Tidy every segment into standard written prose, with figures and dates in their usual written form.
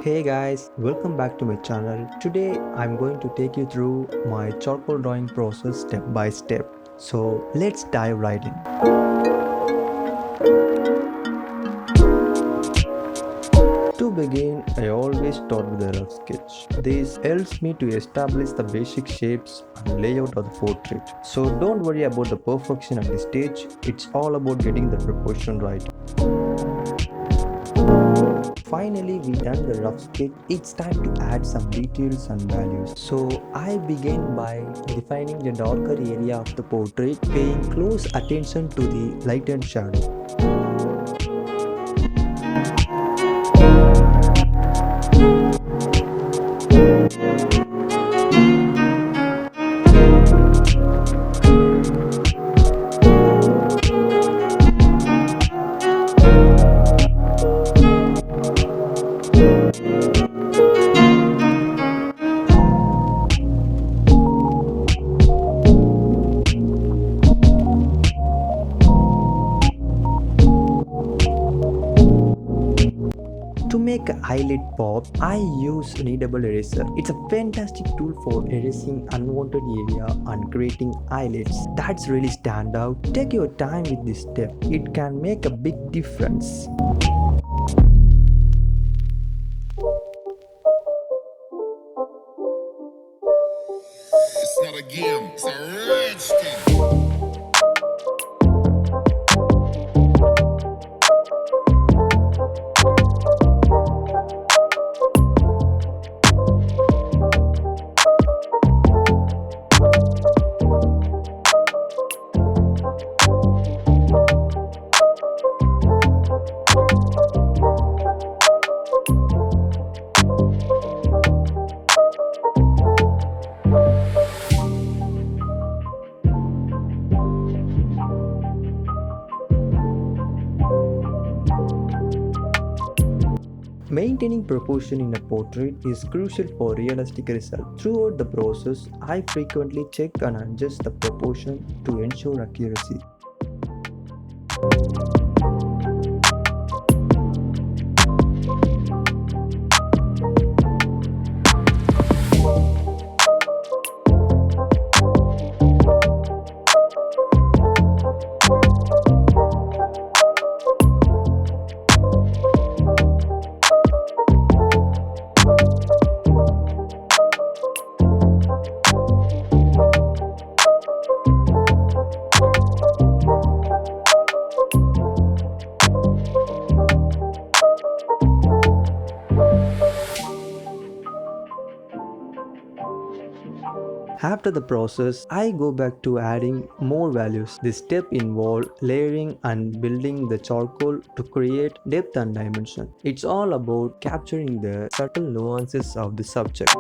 Hey guys, welcome back to my channel. Today I'm going to take you through my charcoal drawing process step by step. So let's dive right in. To begin, I always start with a rough sketch. This helps me to establish the basic shapes and layout of the portrait. So don't worry about the perfection at this stage, it's all about getting the proportion right. Finally, we done the rough sketch. It's time to add some details and values. So I begin by defining the darker area of the portrait, paying close attention to the light and shadow. To make a highlight pop, I use kneadable eraser. It's a fantastic tool for erasing unwanted area and creating highlights that's really stand out. Take your time with this step. It can make a big difference. It's not a game, it's a rich thing. Maintaining proportion in a portrait is crucial for realistic results. Throughout the process, I frequently check and adjust the proportion to ensure accuracy. After the process, I go back to adding more values. This step involves layering and building the charcoal to create depth and dimension. It's all about capturing the subtle nuances of the subject.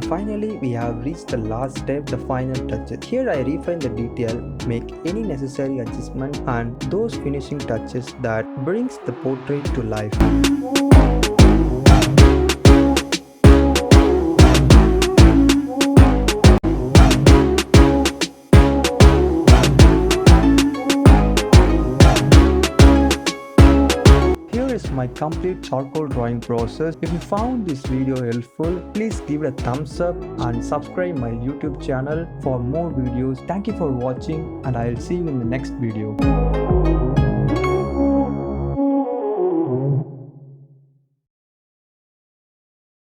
Finally, we have reached the last step, the final touches. Here I refine the detail, make any necessary adjustment and those finishing touches that brings the portrait to life. Here is my complete charcoal drawing process. If you found this video helpful, please give it a thumbs up and subscribe my YouTube channel for more videos. Thank you for watching and I'll see you in the next video.